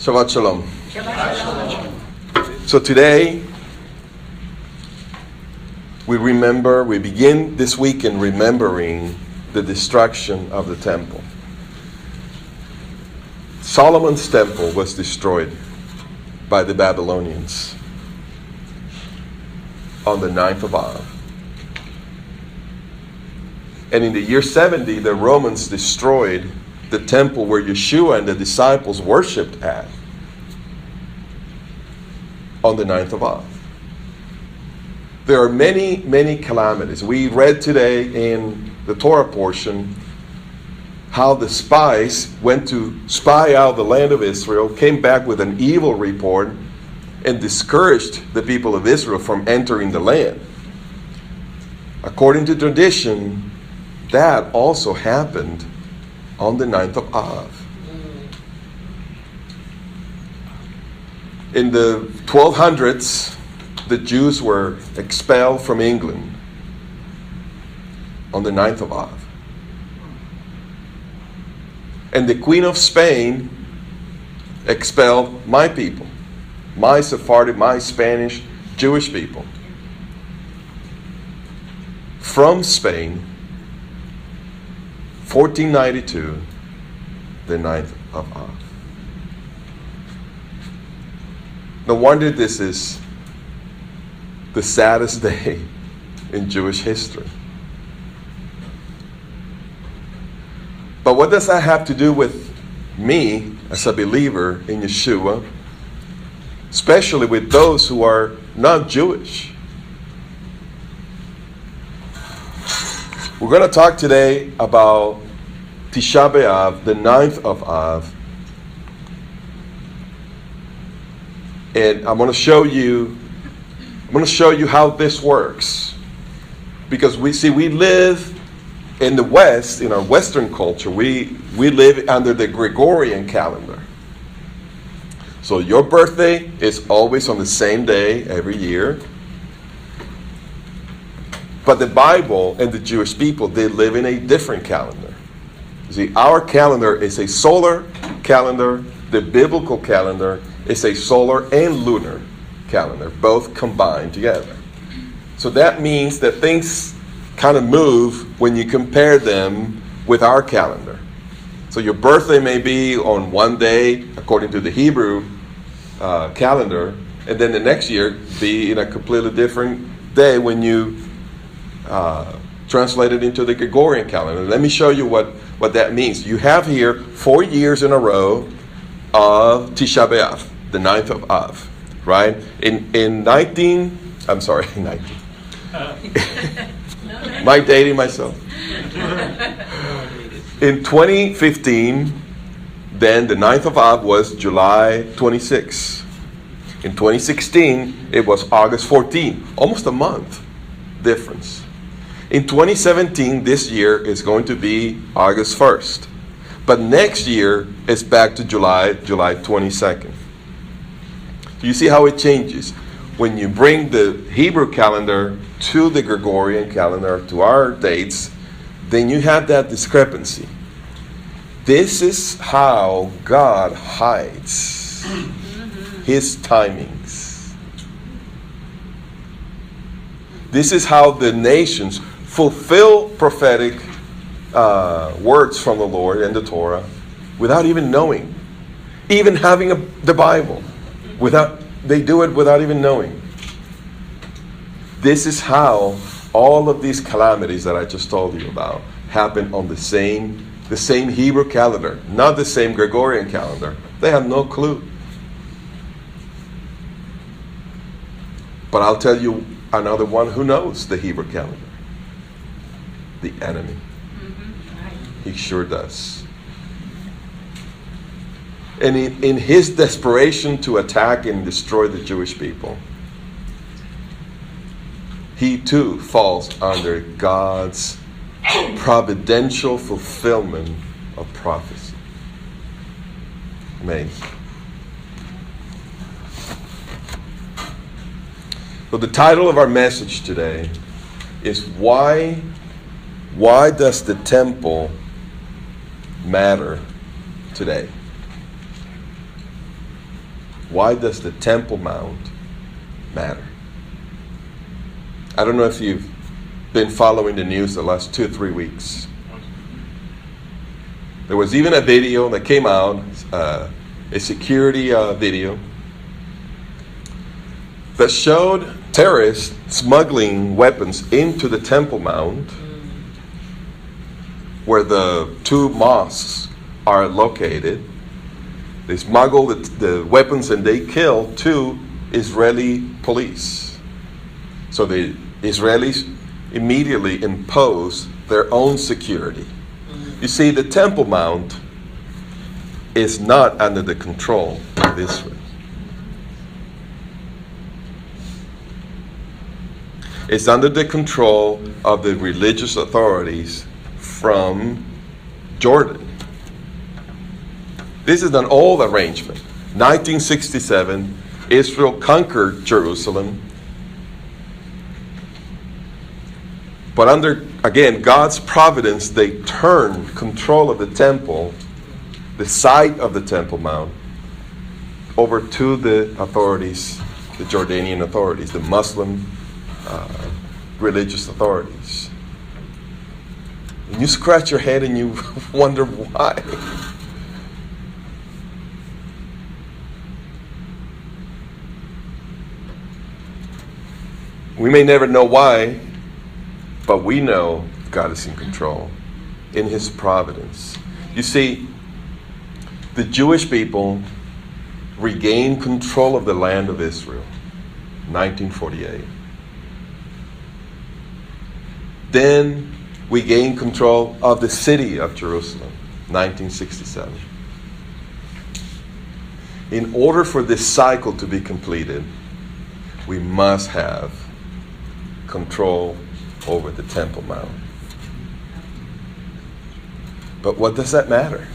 Shabbat Shalom. Shabbat Shalom. So today, we begin this weekend remembering the destruction of the temple. Solomon's temple was destroyed by the Babylonians on the 9th of Av. And in the year 70, the Romans destroyed the temple where Yeshua and the disciples worshipped at on the 9th of Av. There are many, many calamities. We read today in the Torah portion how the spies went to spy out the land of Israel, came back with an evil report, and discouraged the people of Israel from entering the land. According to tradition, that also happened on the 9th of Av. In the 1200s, the Jews were expelled from England on the 9th of Av. And the Queen of Spain expelled my people, my Sephardic, my Spanish, Jewish people, from Spain, 1492, the 9th of Av. No wonder this is the saddest day in Jewish history. But what does that have to do with me as a believer in Yeshua, especially with those who are not Jewish? We're going to talk today about Tisha B'Av, the 9th of Av. And I'm going to show you how this works. Because we live in the West, in our Western culture, we live under the Gregorian calendar. So your birthday is always on the same day every year. But the Bible and the Jewish people, they live in a different calendar. See, our calendar is a solar calendar. The biblical calendar is a solar and lunar calendar, both combined together. So that means that things kind of move when you compare them with our calendar. So your birthday may be on one day, according to the Hebrew calendar, and then the next year be in a completely different day when you translate it into the Gregorian calendar. Let me show you what that means. You have here 4 years in a row of Tisha B'Av, the 9th of Av, right? In 19, I'm sorry, 19. Am I dating myself? In 2015, then the 9th of Av was July 26. In 2016, it was August 14, almost a month difference. In 2017, this year is going to be August 1st. But next year, it's back to July 22nd. You see how it changes. When you bring the Hebrew calendar to the Gregorian calendar, to our dates, then you have that discrepancy. This is how God hides His timings. This is how the nations fulfill prophetic words from the Lord and the Torah without even knowing. Even having the Bible. They do it without even knowing. This is how all of these calamities that I just told you about happen on the same Hebrew calendar, not the same Gregorian calendar. They have no clue. But I'll tell you another one who knows the Hebrew calendar. The enemy. He sure does. And in his desperation to attack and destroy the Jewish people, he too falls under God's providential fulfillment of prophecy. Amazing. So the title of our message today is Why does the temple matter today? Why does the Temple Mount matter? I don't know if you've been following the news the last 2 or 3 weeks. There was even a video that came out, a security video, that showed terrorists smuggling weapons into the Temple Mount, where the 2 mosques are located. They smuggled the weapons and they killed 2 Israeli police. So the Israelis immediately imposed their own security. You see, the Temple Mount is not under the control of Israel. It's under the control of the religious authorities from Jordan. This is an old arrangement. 1967, Israel conquered Jerusalem. But under, again, God's providence, they turned control of the temple, the site of the Temple Mount, over to the authorities, the Jordanian authorities, the Muslim religious authorities. And you scratch your head and you wonder why. We may never know why, but we know God is in control, in His providence. You see, the Jewish people regained control of the land of Israel, 1948. Then we gained control of the city of Jerusalem, 1967. In order for this cycle to be completed, we must have control over the Temple Mount. But what does that matter?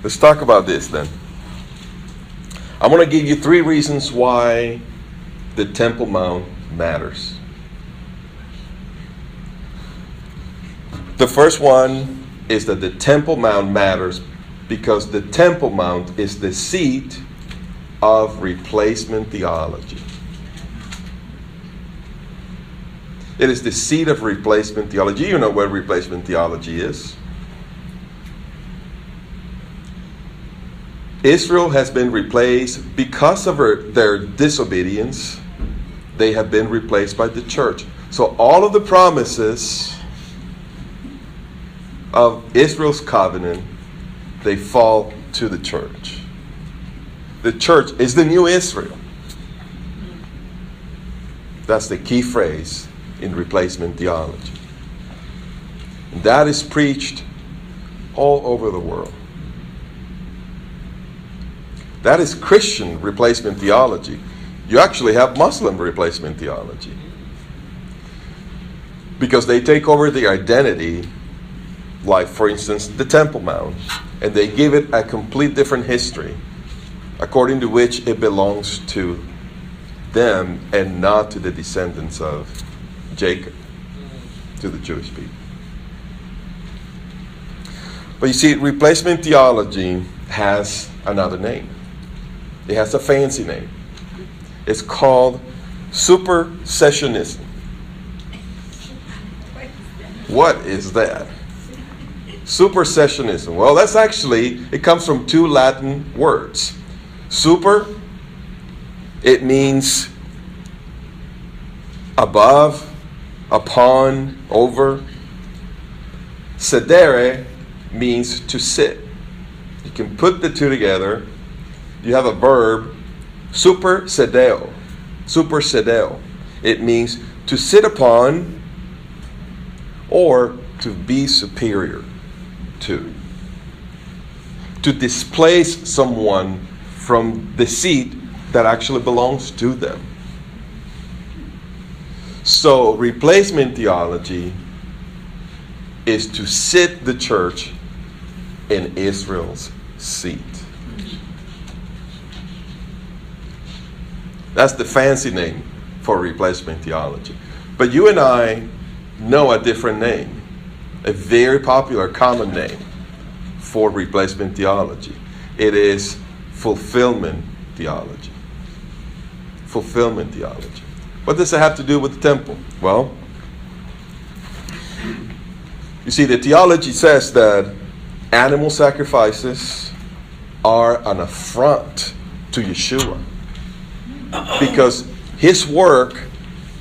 Let's talk about this then. I want to give you 3 reasons why the Temple Mount matters. The first one is that the Temple Mount matters because the Temple Mount is the seat of replacement theology. It is the seat of replacement theology. You know what replacement theology is. Israel has been replaced because of their disobedience. They have been replaced by the church. So all of the promises of Israel's covenant, they fall to the church. The church is the new Israel. That's the key phrase in replacement theology. And that is preached all over the world. That is Christian replacement theology. You actually have Muslim replacement theology. Because they take over the identity, like, for instance, the Temple Mount, and they give it a complete different history, according to which it belongs to them and not to the descendants of Jacob, to the Jewish people. But you see, replacement theology has another name. It has a fancy name. It's called supersessionism. What is that? Supersessionism. Well, that's actually, it comes from 2 Latin words. Super, it means above, upon, over. Sedere means to sit. You can put the 2 together. You have a verb, supersedeo. Supersedeo. It means to sit upon or to be superior to. To displace someone from the seat that actually belongs to them. So replacement theology is to sit the church in Israel's seat. That's the fancy name for replacement theology. But you and I know a different name, a very popular common name for replacement theology. It is fulfillment theology. Fulfillment theology. What does it have to do with the temple? Well, you see, the theology says that animal sacrifices are an affront to Yeshua, because his work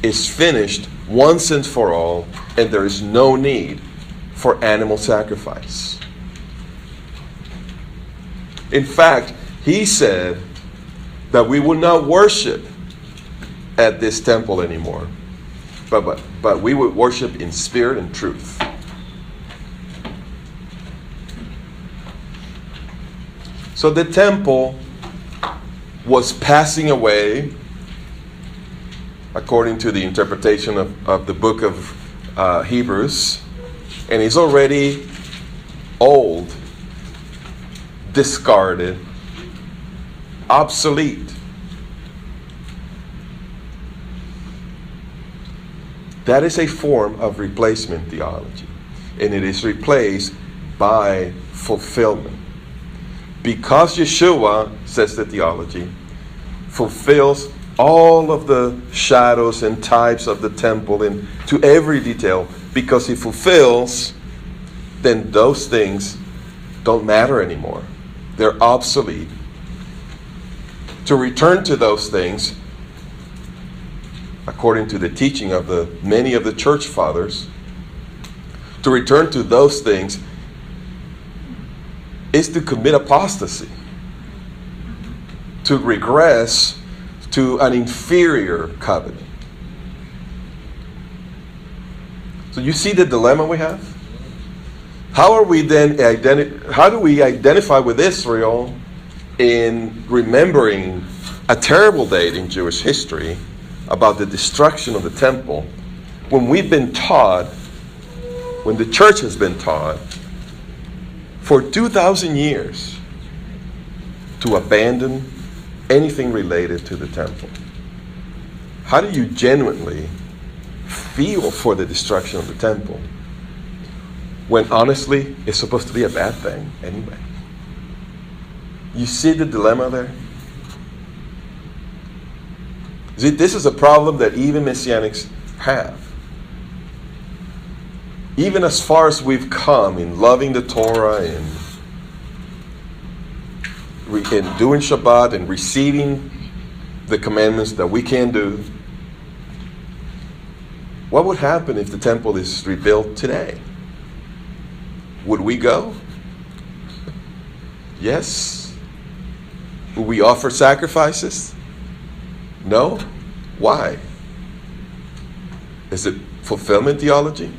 is finished once and for all, and there is no need for animal sacrifice. In fact, he said that we would not worship at this temple anymore, but we would worship in spirit and truth. So the temple was passing away, according to the interpretation of the book of Hebrews, and it's already old, discarded, obsolete. That is a form of replacement theology, and it is replaced by fulfillment. Because Yeshua, says the theology, fulfills all of the shadows and types of the temple and to every detail, because he fulfills, then those things don't matter anymore. They're obsolete. To return to those things, according to the teaching of many of the church fathers, to return to those things is to commit apostasy, to regress to an inferior covenant. So you see the dilemma we have? How do we identify with Israel in remembering a terrible date in Jewish history about the destruction of the temple, when we've been taught, when the church has been taught for 2,000 years to abandon anything related to the temple? How do you genuinely feel for the destruction of the temple when honestly it's supposed to be a bad thing anyway? You see the dilemma there? See, this is a problem that even Messianics have. Even as far as we've come in loving the Torah and doing Shabbat and receiving the commandments that we can do, what would happen if the temple is rebuilt today? Would we go? Yes. Would we offer sacrifices? No. Why? Is it fulfillment theology?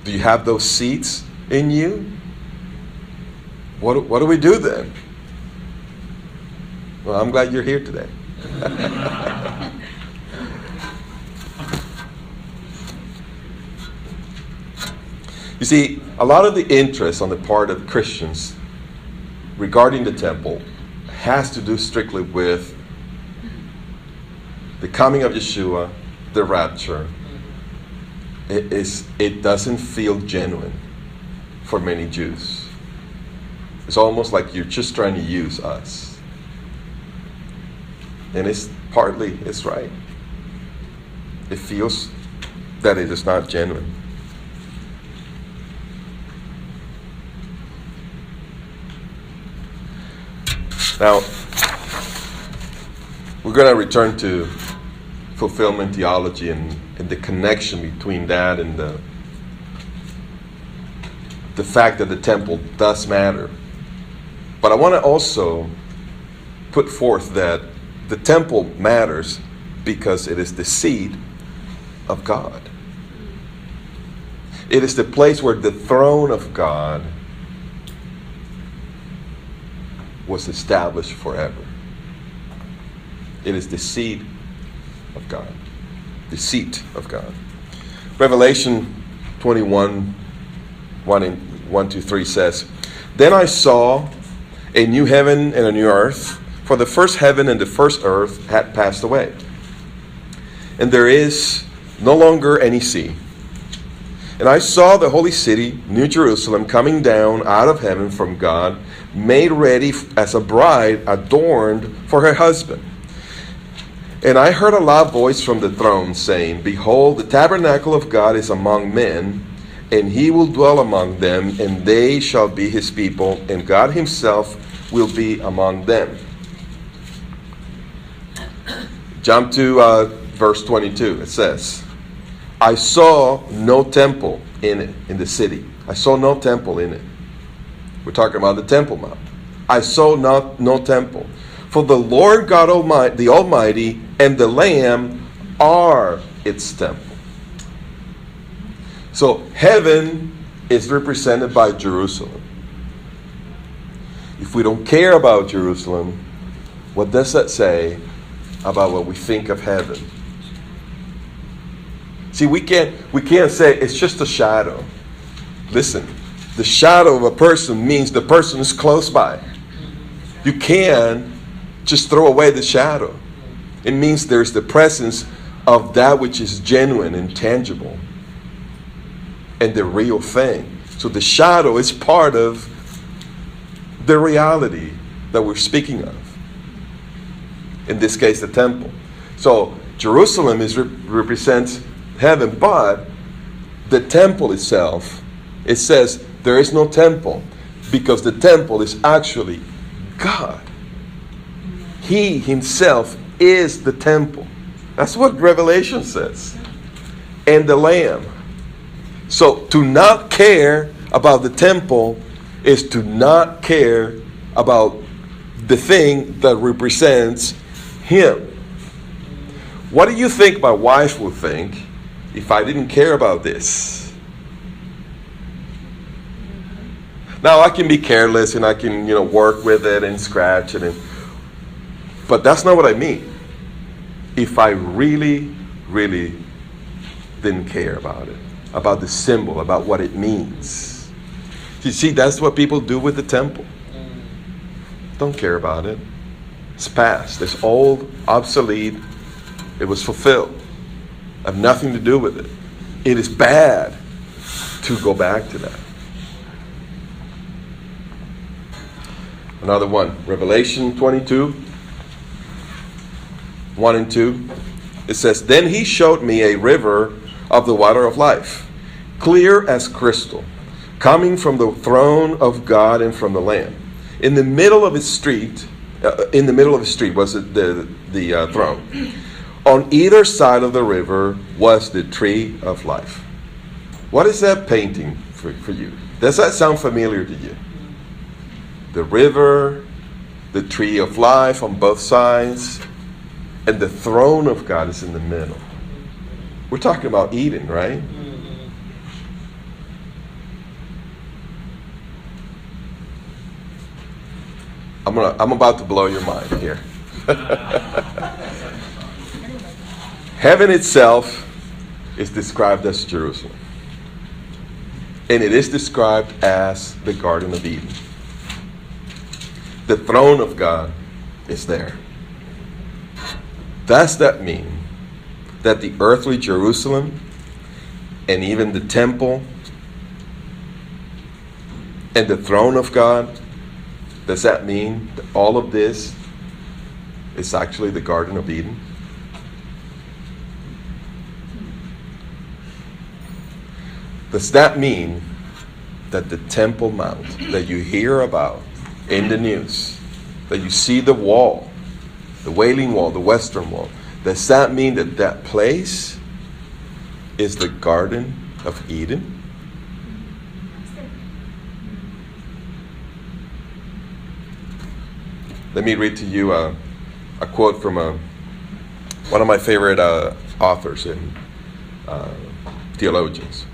Do you have those seeds in you? What do we do then? Well, I'm glad you're here today. You see, a lot of the interest on the part of Christians regarding the temple has to do strictly with the coming of Yeshua, the rapture. It doesn't feel genuine for many Jews. It's almost like you're just trying to use us. And it's right. It feels that it is not genuine. Now, we're going to return to fulfillment theology and the connection between that and the fact that the temple does matter. But I want to also put forth that the temple matters because it is the seat of God. It is the place where the throne of God was established forever. It is the seat of God. The seat of God. Revelation 21, 1-3 says, "Then I saw a new heaven and a new earth, for the first heaven and the first earth had passed away. And there is no longer any sea. And I saw the holy city, New Jerusalem, coming down out of heaven from God, made ready as a bride adorned for her husband. And I heard a loud voice from the throne saying, Behold, the tabernacle of God is among men, and he will dwell among them, and they shall be his people, and God himself will be among them. Jump to verse 22. It says, I saw no temple in it, in the city. I saw no temple in it. We're talking about the Temple Mount. I saw no temple. For the Lord God Almighty, the Almighty, and the Lamb are its temple. So heaven is represented by Jerusalem. If we don't care about Jerusalem, what does that say about what we think of heaven? See, we can't say it's just a shadow. Listen, the shadow of a person means the person is close by. You can't just throw away the shadow. It means there's the presence of that which is genuine and tangible and the real thing. So the shadow is part of the reality that we're speaking of. In this case, the temple. So Jerusalem represents heaven, but the temple itself, it says there is no temple because the temple is actually God. He himself is the temple. That's what Revelation says. And the Lamb. So to not care about the temple is to not care about the thing that represents him. What do you think my wife would think if I didn't care about this? Now I can be careless and I can, work with it and scratch it, but that's not what I mean. If I really, really didn't care about it, about the symbol, about what it means. You see, that's what people do with the temple. Don't care about it. It's past. It's old, obsolete. It was fulfilled. I have nothing to do with it. It is bad to go back to that. Another one, Revelation 22, 1 and 2. It says, Then he showed me a river of the water of life, clear as crystal, coming from the throne of God and from the Lamb. In the middle of the street was the throne. On either side of the river was the tree of life. What is that painting for you? Does that sound familiar to you? The river, the tree of life on both sides, and the throne of God is in the middle. We're talking about Eden, right? I'm about to blow your mind here. Heaven itself is described as Jerusalem. And it is described as the Garden of Eden. The throne of God is there. Does that mean that the earthly Jerusalem and even the temple and the throne of God, does that mean that all of this is actually the Garden of Eden? Does that mean that the Temple Mount that you hear about in the news, that you see the wall, the Wailing Wall, the Western Wall, does that mean that that place is the Garden of Eden? Let me read to you a quote from one of my favorite authors and theologians.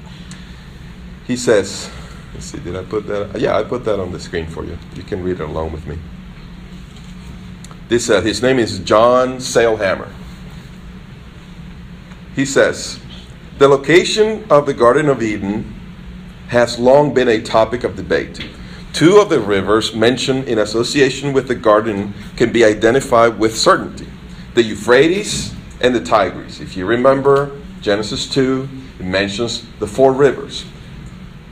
He says, let's see, did I put that? Yeah, I put that on the screen for you. You can read it along with me. His name is John Sailhammer. He says, the location of the Garden of Eden has long been a topic of debate. Two of the rivers mentioned in association with the garden can be identified with certainty. The Euphrates and the Tigris. If you remember Genesis 2, It mentions the 4 rivers.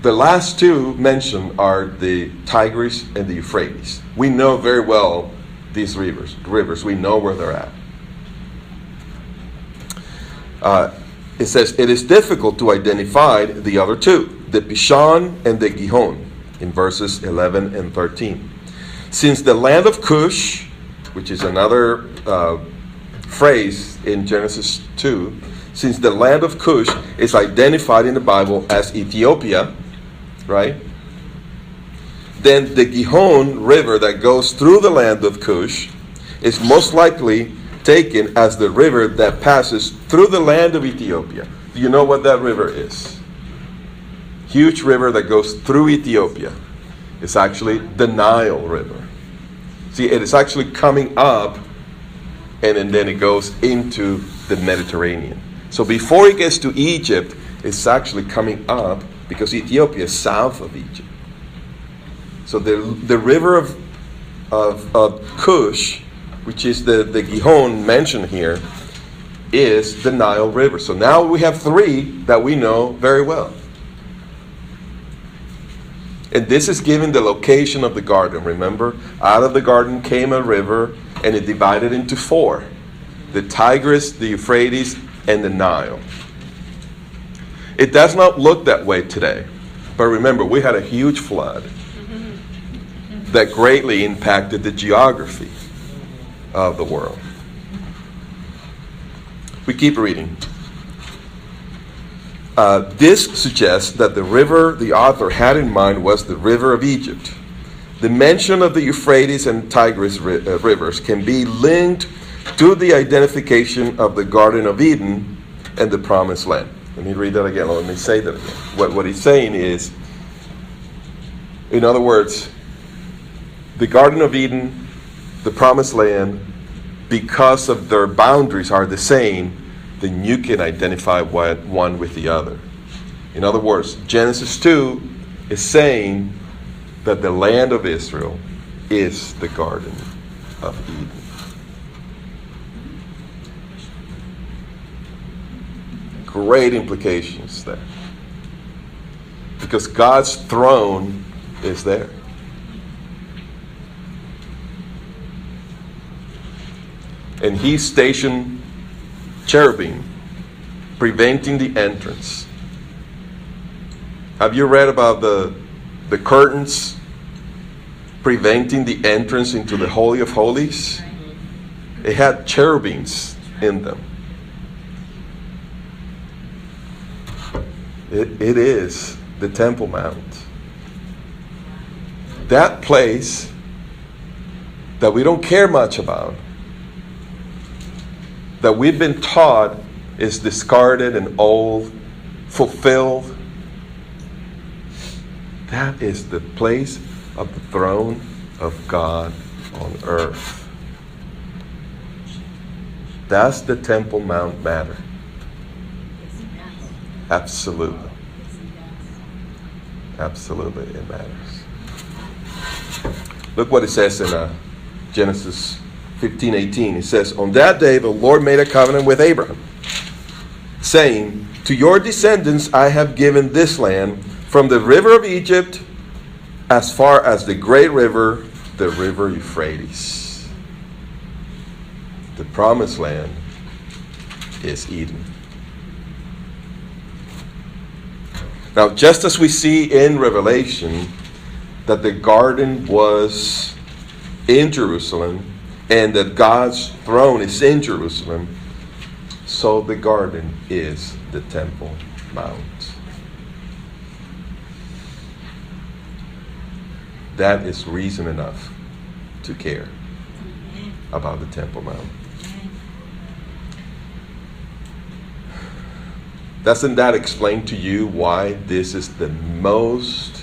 The last 2 mentioned are the Tigris and the Euphrates. We know very well these rivers. We know where they're at. It says, it is difficult to identify the other 2, the Pishon and the Gihon, in verses 11 and 13. Since the land of Cush, which is another phrase in Genesis 2, since the land of Cush is identified in the Bible as Ethiopia, right? Then the Gihon River that goes through the land of Cush is most likely taken as the river that passes through the land of Ethiopia. Do you know what that river is? Huge river that goes through Ethiopia. It's actually the Nile River. See, it is actually coming up and then it goes into the Mediterranean. So before it gets to Egypt, it's actually coming up because Ethiopia is south of Egypt. So the river of Cush, which is the Gihon mentioned here, is the Nile River. So now we have 3 that we know very well. And this is given the location of the garden. Remember, out of the garden came a river, and it divided into 4. The Tigris, the Euphrates, and the Nile. It does not look that way today. But remember, we had a huge flood that greatly impacted the geography of the world. We keep reading. This suggests that the river the author had in mind was the river of Egypt. The mention of the Euphrates and Tigris rivers can be linked to the identification of the Garden of Eden and the Promised Land. Let me read that again. Let me say that again. What he's saying is, in other words, the Garden of Eden, the Promised Land, because of their boundaries are the same, then you can identify one with the other. In other words, Genesis 2 is saying that the land of Israel is the Garden of Eden. Great implications there. Because God's throne is there. And he stationed cherubim preventing the entrance. Have you read about the curtains preventing the entrance into the Holy of Holies? It had cherubims in them. It is the Temple Mount. That place that we don't care much about, that we've been taught is discarded and old, fulfilled. That is the place of the throne of God on earth. Does the Temple Mount matter? Absolutely. Absolutely, it matters. Look what it says in Genesis 15:18. It says, "On that day the Lord made a covenant with Abraham, saying, 'To your descendants I have given this land, from the river of Egypt as far as the great river, the river Euphrates.'" The promised land is Eden. Now, just as we see in Revelation that the garden was in Jerusalem and that God's throne is in Jerusalem, so the garden is the Temple Mount. That is reason enough to care about the Temple Mount. Doesn't that explain to you why this is the most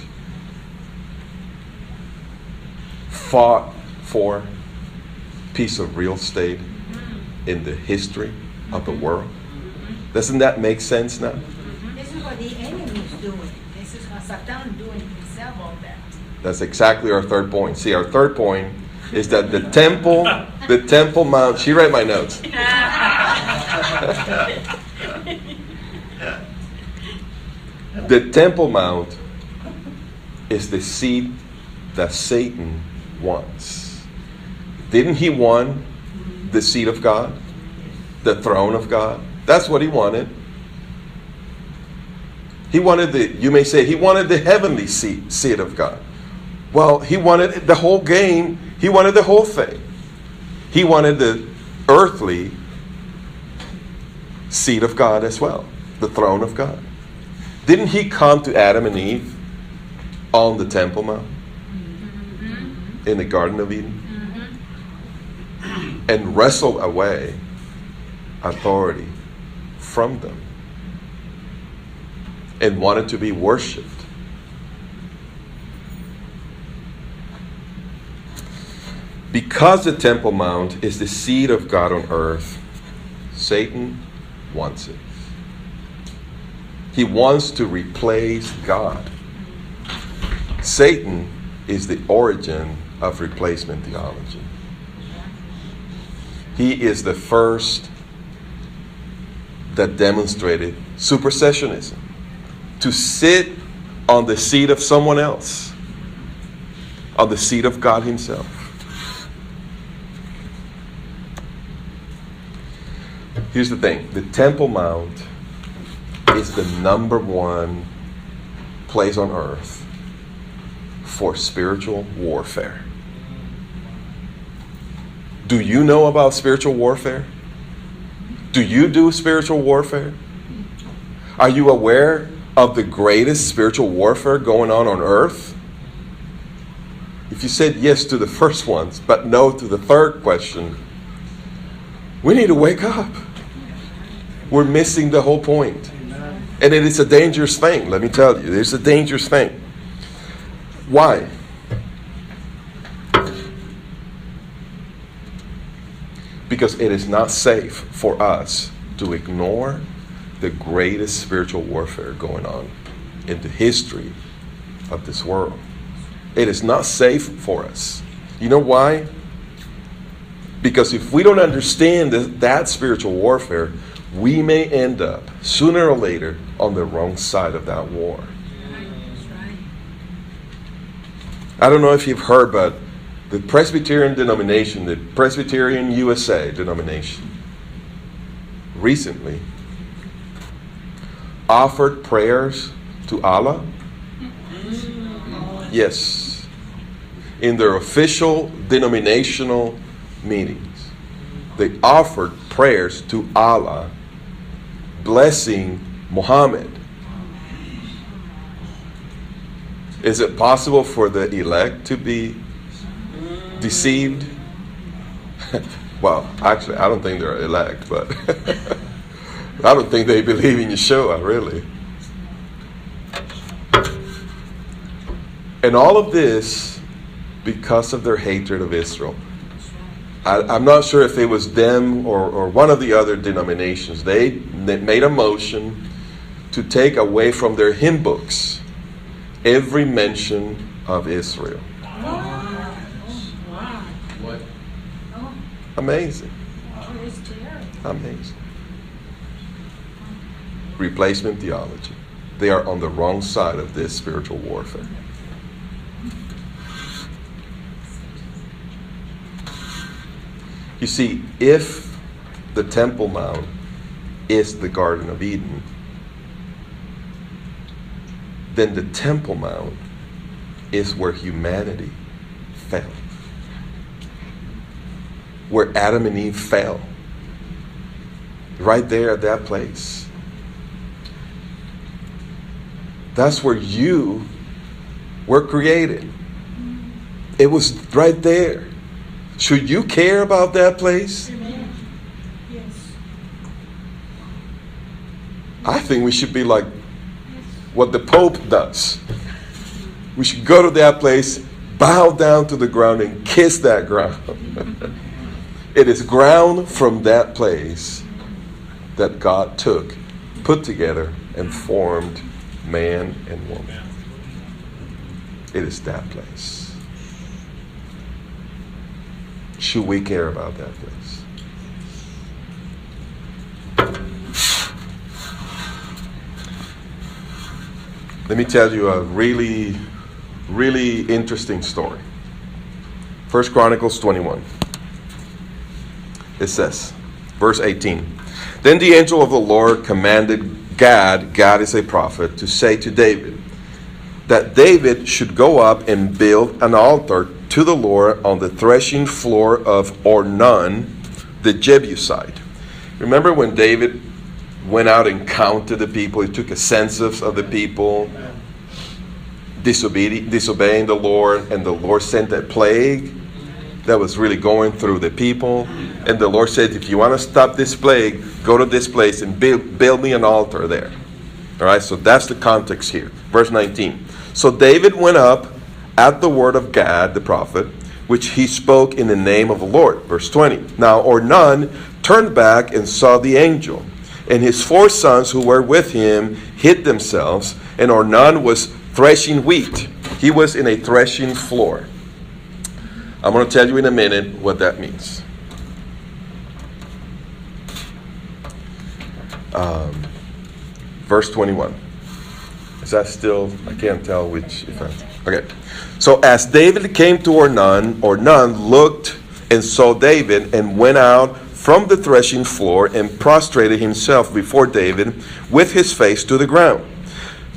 fought for piece of real estate in the history of the world? Doesn't that make sense now? This is what the enemy is doing. This is what Satan doing himself all that. That's exactly our third point. See, our third point is that the Temple Mount, she read my notes. The Temple Mount is the seat that Satan wants. Didn't he want the seat of God? The throne of God? That's what he wanted. He wanted you may say, he wanted the heavenly seat of God. Well, he wanted the whole game. He wanted the whole thing. He wanted the earthly seat of God as well. The throne of God. Didn't he come to Adam and Eve on the Temple Mount? In the Garden of Eden? And wrestle away authority from them. And wanted to be worshipped. Because the Temple Mount is the seat of God on earth, Satan wants it. He wants to replace God. Satan is the origin of replacement theology. He is the first that demonstrated supersessionism. To sit on the seat of someone else. On the seat of God himself. Here's the thing. The Temple Mount is the number one place on earth for spiritual warfare. Do you know about spiritual warfare? Do you do spiritual warfare? Are you aware of the greatest spiritual warfare going on earth? If you said yes to the first ones, but no to the third question, we need to wake up. We're missing the whole point. And it is a dangerous thing, let me tell you. It's a dangerous thing. Why? Because it is not safe for us to ignore the greatest spiritual warfare going on in the history of this world. It is not safe for us. You know why? Because if we don't understand that spiritual warfare, we may end up, sooner or later, on the wrong side of that war. I don't know if you've heard, but the Presbyterian denomination, the Presbyterian USA denomination, recently offered prayers to Allah. Yes. In their official denominational meetings, they offered prayers to Allah, blessing Muhammad. Is it possible for the elect to be deceived? Well, actually, I don't think they're elect, but I don't think they believe in Yeshua, really. And all of this because of their hatred of Israel. I'm not sure if it was them or one of the other denominations. They made a motion to take away from their hymn books every mention of Israel. What? Amazing. Amazing. Replacement theology. They are on the wrong side of this spiritual warfare. You see, if the Temple Mount is the Garden of Eden, then the Temple Mount is where humanity fell. Where Adam and Eve fell. Right there at that place. That's where you were created. It was right there. Should you care about that place? Amen. Yes. I think we should be like what the Pope does. We should go to that place, bow down to the ground, and kiss that ground. It is ground from that place that God took, put together, and formed man and woman. It is that place. Should we care about that place? Let me tell you a really, really interesting story. 1 Chronicles 21. It says, verse 18. Then the angel of the Lord commanded God is a prophet, to say to David, that David should go up and build an altar to the Lord on the threshing floor of Ornan, the Jebusite. Remember when David went out and counted the people? He took a census of the people disobeying the Lord, and the Lord sent a plague that was really going through the people. And the Lord said, if you want to stop this plague, go to this place and build me an altar there. All right, so that's the context here. Verse 19. So David went up at the word of God, the prophet, which he spoke in the name of the Lord. Verse 20. Now Ornan turned back and saw the angel, and his 4 sons who were with him hid themselves, and Ornan was threshing wheat. He was in a threshing floor. I'm going to tell you in a minute what that means. Verse 21. Is that still? I can't tell which. Okay. So as David came to Ornan looked and saw David and went out from the threshing floor and prostrated himself before David with his face to the ground.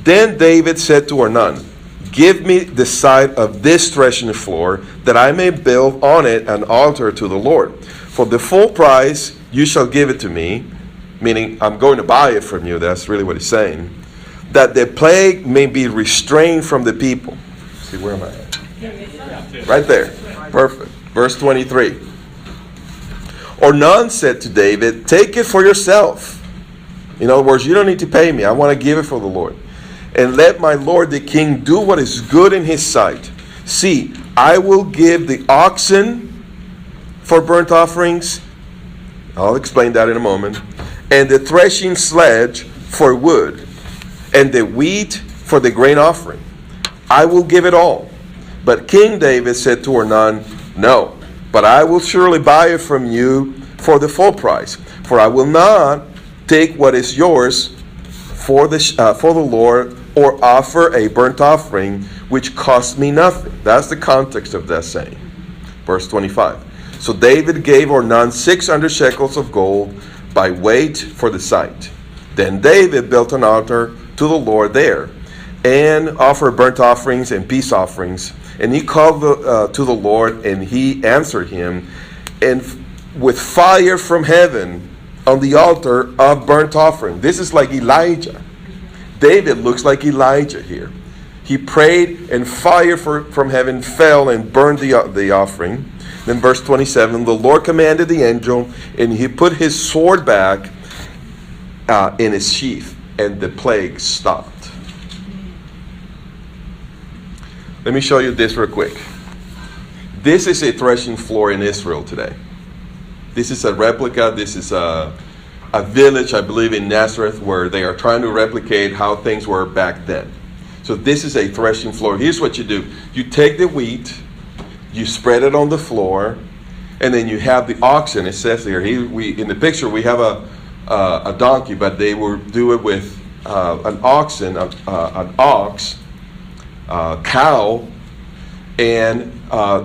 Then David said to Ornan, give me the side of this threshing floor, that I may build on it an altar to the Lord. For the full price you shall give it to me, meaning I'm going to buy it from you. That's really what he's saying. That the plague may be restrained from the people. See, where am I at? Right there. Perfect. Verse 23. Ornan said to David, take it for yourself. In other words, you don't need to pay me. I want to give it for the Lord. And let my lord the king do what is good in his sight. See, I will give the oxen for burnt offerings. I'll explain that in a moment. And the threshing sledge for wood. And the wheat for the grain offering. I will give it all. But King David said to Ornan, no, but I will surely buy it from you for the full price. For I will not take what is yours for the Lord, or offer a burnt offering which costs me nothing. That's the context of that saying. Verse 25. So David gave Ornan 600 shekels of gold by weight for the site. Then David built an altar to the Lord there, and offered burnt offerings and peace offerings. And he called to the Lord, and he answered him, and with fire from heaven on the altar of burnt offering. This is like Elijah. David looks like Elijah here. He prayed, and fire from heaven fell and burned the offering. Then verse 27, the Lord commanded the angel, and he put his sword back in his sheath, and the plague stopped. Let me show you this real quick. This is a threshing floor in Israel today. This is a replica. This is a village, I believe, in Nazareth, where they are trying to replicate how things were back then. So this is a threshing floor. Here's what you do. You take the wheat, you spread it on the floor, and then you have the oxen. It says here, in the picture, we have a donkey, but they will do it with an oxen, an ox, cow, and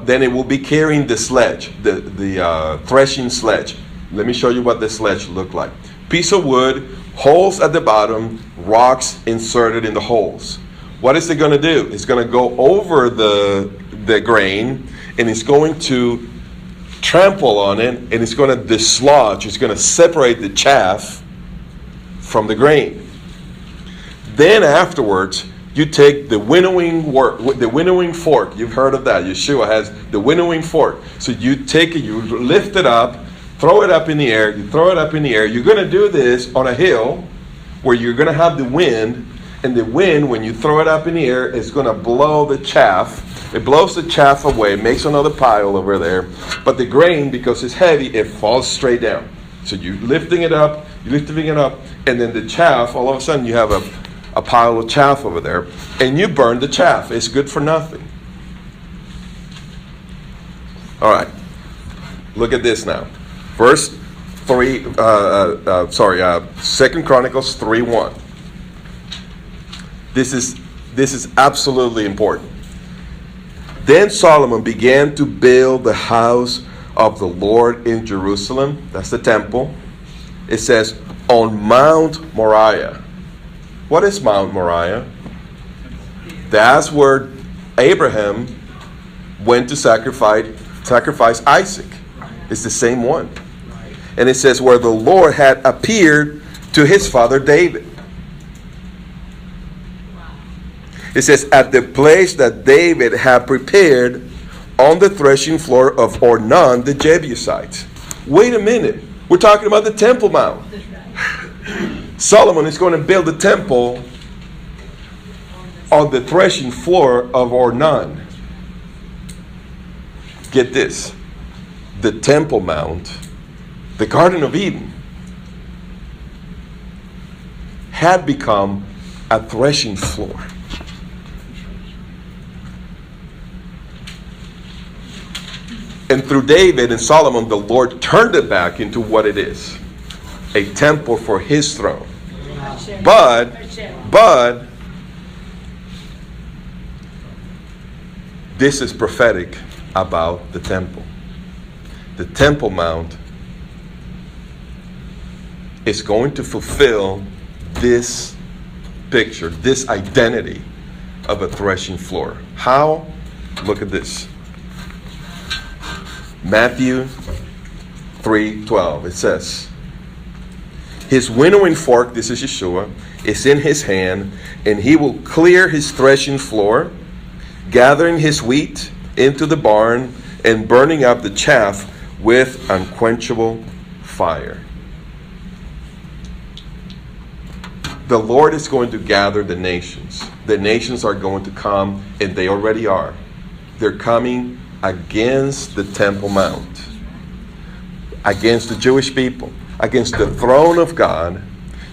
then it will be carrying the sledge, the threshing sledge. Let me show you what the sledge looked like. Piece of wood, holes at the bottom, rocks inserted in the holes. What is it going to do? It's going to go over the grain, and it's going to trample on it, and it's going to dislodge. It's going to separate the chaff from the grain. Then afterwards, you take the winnowing fork. You've heard of that. Yeshua has the winnowing fork. So you take it, you lift it up, throw it up in the air. You throw it up in the air. You're going to do this on a hill where you're going to have the wind. And the wind, when you throw it up in the air, is going to blow the chaff. It blows the chaff away, makes another pile over there. But the grain, because it's heavy, it falls straight down. So you're lifting it up, and then the chaff, all of a sudden you have a pile of chaff over there, and you burn the chaff. It's good for nothing. All right. Look at this now. Verse 3, 2 Chronicles 3:1. This is This is absolutely important. Then Solomon began to build the house of the Lord in Jerusalem. That's the temple. It says, on Mount Moriah. What is Mount Moriah? That's where Abraham went to sacrifice Isaac. It's the same one. And it says, where the Lord had appeared to his father David. It says, at the place that David had prepared on the threshing floor of Ornan the Jebusite. Wait a minute. We're talking about the Temple Mount. Solomon is going to build a temple on the threshing floor of Ornan. Get this. The Temple Mount, the Garden of Eden, had become a threshing floor. And through David and Solomon, the Lord turned it back into what it is. A temple for his throne. But this is prophetic about the temple. The Temple Mount is going to fulfill this picture, this identity of a threshing floor. How? Look at this. Matthew 3:12. It says, his winnowing fork, this is Yeshua, is in his hand, and he will clear his threshing floor, gathering his wheat into the barn, and burning up the chaff with unquenchable fire. The Lord is going to gather the nations. The nations are going to come, and they already are. They're coming against the Temple Mount, against the Jewish people, against the throne of God.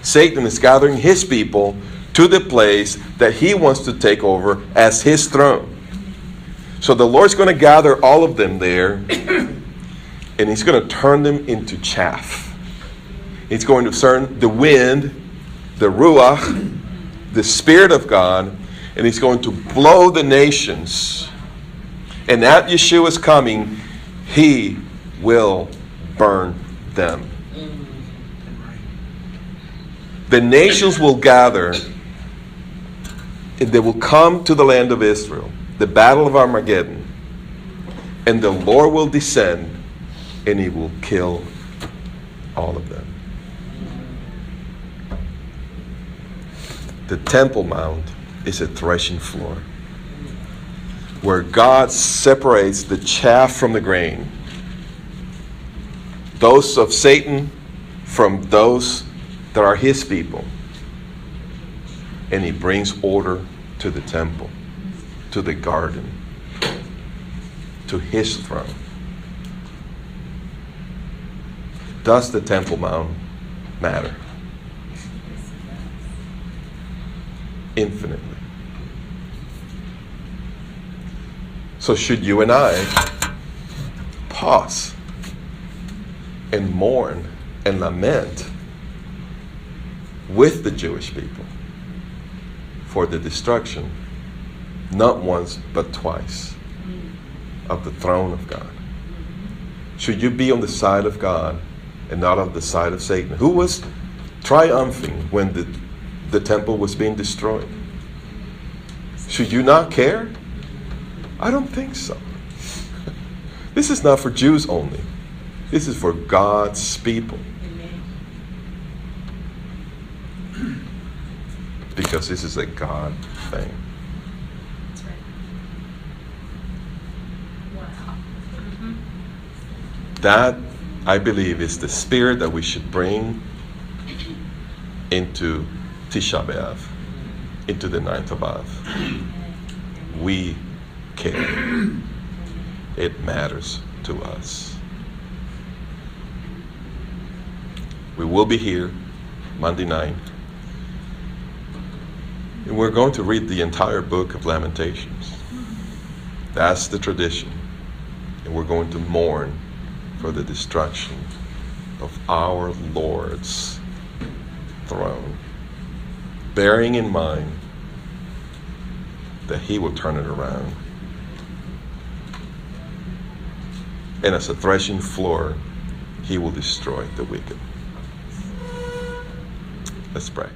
Satan is gathering his people to the place that he wants to take over as his throne. So the Lord's going to gather all of them there, and he's going to turn them into chaff. He's going to turn the wind, the Ruach, the Spirit of God, and he's going to blow the nations. And at Yeshua's coming, he will burn them. The nations will gather, and they will come to the land of Israel, the battle of Armageddon, and the Lord will descend, and he will kill all of them. The Temple Mount is a threshing floor where God separates the chaff from the grain, those of Satan from those that are his people, and he brings order to the temple, to the garden, to his throne. Does the Temple Mount matter? Infinitely. So should you and I pause and mourn and lament with the Jewish people for the destruction, not once but twice, of the throne of God? Should you be on the side of God and not on the side of Satan, who was triumphing when the temple was being destroyed? Should you not care? I don't think so. This is not for Jews only. This is for God's people. Because this is a God thing. That's right. Wow. Mm-hmm. That, I believe, is the spirit that we should bring into Tisha B'Av, into the 9th of Av. We care. It matters to us. We will be here Monday night, and we're going to read the entire book of Lamentations. That's the tradition. And we're going to mourn for the destruction of our Lord's throne, bearing in mind that he will turn it around. And as a threshing floor, he will destroy the wicked. Let's pray.